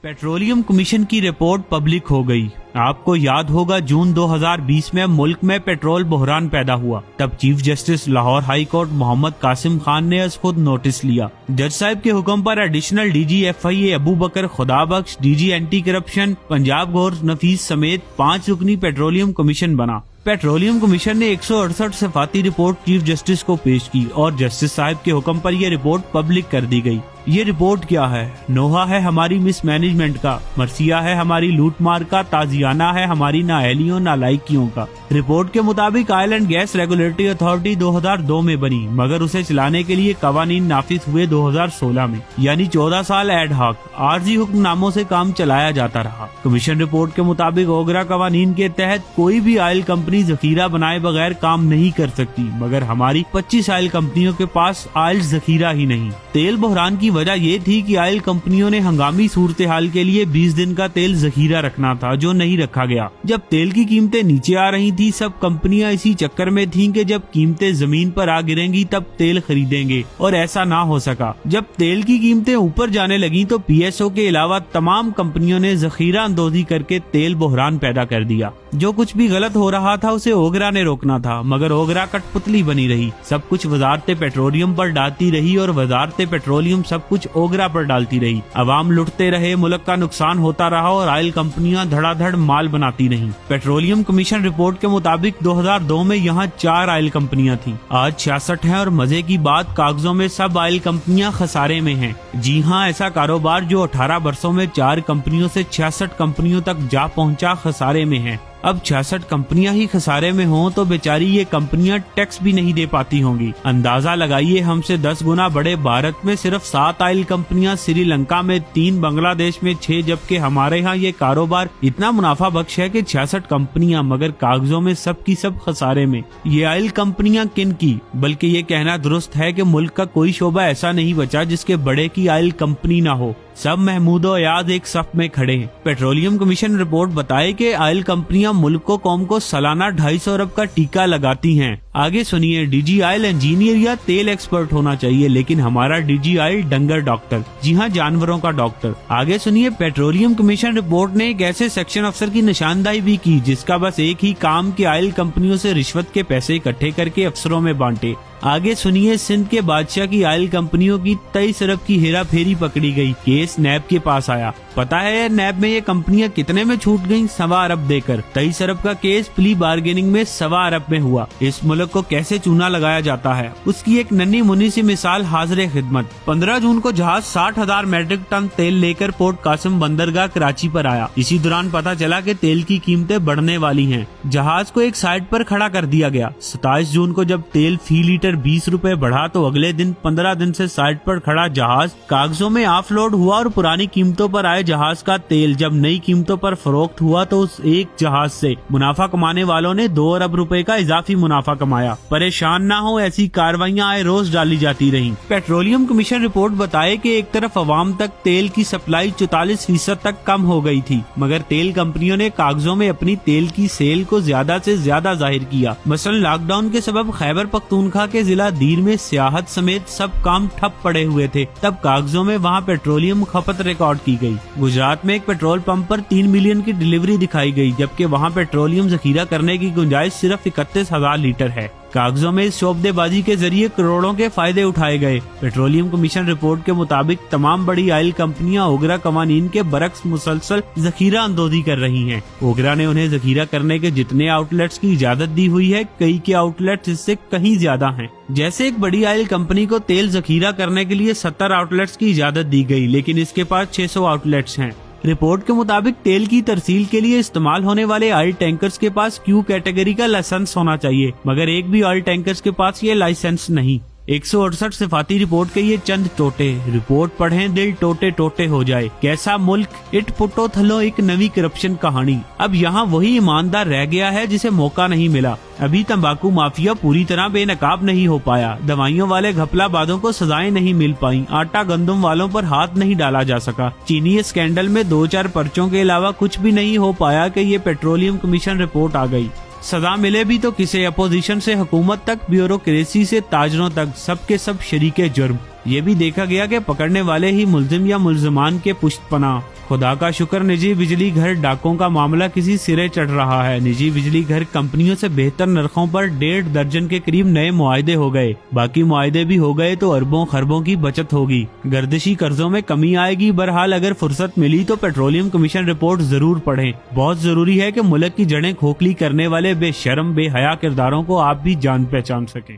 Petroleum commission की report public हो गई। आपको याद होगा जून 2020 में मुल्क में पेट्रोल बहरान पैदा हुआ। तब chief justice Lahore high court Mohammad Qasim Khan ने आज खुद नोटिस लिया। जज साहब के हुक्म पर additional DG FIA Abu Bakar Khudabakhsh, DG anti corruption Punjab Gohar Nafees समेत 5 रुकनी पेट्रोलियम कमीशन बना। पेट्रोलियम कमीशन ने 168 सफाती रिपोर्ट चीफ जस्टिस को पेश की और जस्टिस साहब के हुक्म पर यह रिपोर्ट पब्लिक कर दी गई। ये रिपोर्ट क्या है? नोहा है हमारी मिसमैनेजमेंट का, मर्सिया है हमारी लूटमार का, ताजियाना है हमारी नाअहलियों नालायकियों का। रिपोर्ट के मुताबिक oil and gas regulatory authority 2002 में बनी, मगर उसे चलाने के लिए कवानीन नाफिज हुए 2016 में, यानी 14 साल एड हॉक आर्जी हुक्मनामों से काम चलाया जाता रहा। कमीशन रिपोर्ट के मुताबिक ओगरा कवानीन के तहत कोई भी ऑयल कंपनी जखीरा बनाए बगैर काम नहीं कर सकती, मगर हमारी 25 ऑयल कंपनियों के पास ऑयल जखीरा ही नहीं। तेल बहरान की वजह ये थी कि ऑयल कंपनियों ने हंगामी सूरत हाल के लिए 20 दिन का तेल जखीरा रखना था, जो नहीं रखा गया। जब तेल की कीमतें नीचे आ रही थी, सब कंपनियां इसी चक्कर में थीं कि जब कीमतें जमीन पर आ गिरेंगी तब तेल खरीदेंगे, और ऐसा ना हो सका। जब तेल की कीमतें ऊपर जाने लगी तो PSO के अलावा तमाम कंपनियों ने जखीरा अंदोजी करके तेल बहरान पैदा कर दिया। जो कुछ भी गलत हो रहा था उसे ओगरा ने रोकना था, मगर ओगरा कठपुतली बनी रही। सब कुछ वजारत पेट्रोलियम पर डालती रही और वजारत पेट्रोलियम सब कुछ ओगरा पर डालती रही। अवाम लुटते रहे, मुल्क का नुकसान होता रहा और ऑयल कंपनियां धड़ाधड़ माल बनाती रहीं। पेट्रोलियम कमीशन रिपोर्ट के मुताबिक 2002 में यहाँ 4 ऑयल कंपनियां थीं। आज 66 हैं और मजे की बात कागजों में सब ऑयल कंपनियां खसारे में हैं। जी हाँ, ऐसा कारोबार जो 18 वर्षों में 4 कंपनियों से 66 कंपनियों तक जा पहुंचा खसारे में है। अब 66 कंपनियां ही खसारे में हों तो बेचारी ये कंपनियां टैक्स भी नहीं दे पाती होंगी। अंदाजा लगाइए, हमसे 10 गुना बड़े भारत में सिर्फ 7 ऑयल कंपनियां, श्रीलंका में 3, बांग्लादेश में 6, जबकि हमारे यहाँ ये कारोबार इतना मुनाफा बख्श है कि 66 कंपनियां, मगर कागजों में सब की सब खसारे में। ये ऑयल कंपनियां किन की? बल्कि ये कहना दुरुस्त है कि मुल्क का कोई शोबा ऐसा नहीं बचा जिसके बड़े की ऑयल कंपनी ना हो। सब महमूद अयाज एक सफ में खड़े हैं। पेट्रोलियम कमीशन रिपोर्ट बताए कि ऑयल कंपनियां मुल्क को कौम को सालाना 250 अरब का टीका लगाती हैं। आगे सुनिए, डीजी ऑयल इंजीनियर या तेल एक्सपर्ट होना चाहिए, लेकिन हमारा डीजी ऑयल डंगर डॉक्टर, जी हाँ, जानवरों का डॉक्टर। आगे सुनिए, पेट्रोलियम कमीशन रिपोर्ट ने एक ऐसे सेक्शन अफसर की निशानदाही भी की जिसका बस एक ही काम कि ऑयल कंपनियों से रिश्वत के पैसे इकट्ठे करके अफसरों में बांटे। आगे सुनिए, सिंध के बादशाह की ऑयल कंपनियों की 23 अरब की हेरा फेरी पकड़ी गई। केस नैब के पास आया। पता है नैब में ये कंपनियां कितने में छूट गईं? 1.25 अरब देकर। 23 अरब का केस प्ली बार्गेनिंग में 1.25 अरब में हुआ। इस मुल्क को कैसे चूना लगाया जाता है, उसकी एक नन्ही मुन्नी सी मिसाल हाजिर खिदमत। 15 जून को जहाज 60,000 मेट्रिक टन तेल लेकर पोर्ट कासिम बंदरगाह कराची पर आया। इसी दौरान पता चला कि तेल की कीमतें बढ़ने वाली हैं। जहाज को एक साइड पर खड़ा कर दिया गया। 27 जून को जब तेल फी लीटर 20 रुपए बढ़ा तो अगले दिन 15 दिन से साइड पर खड़ा जहाज कागजों में ऑफलोड हुआ और पुरानी कीमतों पर आए जहाज का तेल जब नई कीमतों पर फरोख्त हुआ तो उस एक जहाज से मुनाफा कमाने वालों ने 2 अरब रुपए का इजाफी मुनाफा कमाया। परेशान ना हो, ऐसी कार्रवाइयां आए रोज डाली जाती रहीं। पेट्रोलियम कमीशन रिपोर्ट बताए कि एक तरफ अवाम तक तेल की सप्लाई 44% तक कम हो गई थी, मगर तेल कंपनियों ने कागजों में अपनी तेल की सेल को ज्यादा से ज्यादा जाहिर किया। मसलन लॉकडाउन के सबब खैबर पख्तूनख्वा के जिला दीर में सियाहत समेत सब काम ठप पड़े हुए थे। तब कागजों में वहाँ पेट्रोलियम खपत रिकॉर्ड की गई। गुजरात में एक पेट्रोल पंप पर 3 मिलियन की डिलीवरी दिखाई गई, जबकि वहाँ पेट्रोलियम जखीरा करने की गुंजाइश सिर्फ 31,000 लीटर है। कागजों में इस शोबदेबाजी के जरिए करोड़ों के फायदे उठाए गए। पेट्रोलियम कमीशन रिपोर्ट के मुताबिक तमाम बड़ी ऑयल कंपनियां ओगरा कवानीन के बरक्स मुसलसल जखीरा अंदोजी कर रही हैं। ओगरा ने उन्हें जखीरा करने के जितने आउटलेट्स की इजाजत दी हुई है, कई के आउटलेट्स इससे कहीं ज्यादा हैं। जैसे एक बड़ी ऑयल कंपनी को तेल जखीरा करने के लिए 70 आउटलेट्स की इजाजत दी गई, लेकिन इसके पास 600 आउटलेट्स हैं। रिपोर्ट के मुताबिक तेल की तरसील के लिए इस्तेमाल होने वाले ऑयल टैंकर्स के पास Q कैटेगरी का लाइसेंस होना चाहिए, मगर एक भी ऑयल टैंकर्स के पास ये लाइसेंस नहीं। 168 सिफाती रिपोर्ट के ये चंद टोटे। रिपोर्ट पढ़ें, दिल टोटे टोटे हो जाए। कैसा मुल्क, इट पुटो थलो एक नवी करप्शन कहानी। अब यहाँ वही ईमानदार रह गया है जिसे मौका नहीं मिला। अभी तंबाकू माफिया पूरी तरह बेनकाब नहीं हो पाया। दवाइयों वाले घपलाबाजों को सजाएं नहीं मिल पाई। आटा गंदम वालों पर हाथ नहीं डाला जा सका। चीनी स्कैंडल में 2-4 पर्चों के अलावा कुछ भी नहीं हो पाया कि ये पेट्रोलियम कमीशन रिपोर्ट आ गई। सजा मिले भी तो किसे? अपोजिशन से हुकूमत तक, ब्यूरोक्रेसी से ताजरों तक, सबके सब शरीके जुर्म। ये भी देखा गया कि पकड़ने वाले ही मुल्जिम या मुल्जिमान के पुश्तपनाह। खुदा का शुक्र निजी बिजली घर डाकों का मामला किसी सिरे चढ़ रहा है। निजी बिजली घर कंपनियों से बेहतर नरखों पर 1.5 दर्जन के करीब नए मुआहदे हो गए। बाकी मुआहदे भी हो गए तो अरबों खरबों की बचत होगी, गर्दिशी कर्जों में कमी आएगी। बहरहाल अगर फुर्सत मिली तो पेट्रोलियम कमीशन रिपोर्ट जरूर पढ़ें। बहुत जरूरी है कि मुल्क की जड़ें खोखली करने वाले बेशर्म बेहया किरदारों को आप भी जान पहचान सकें।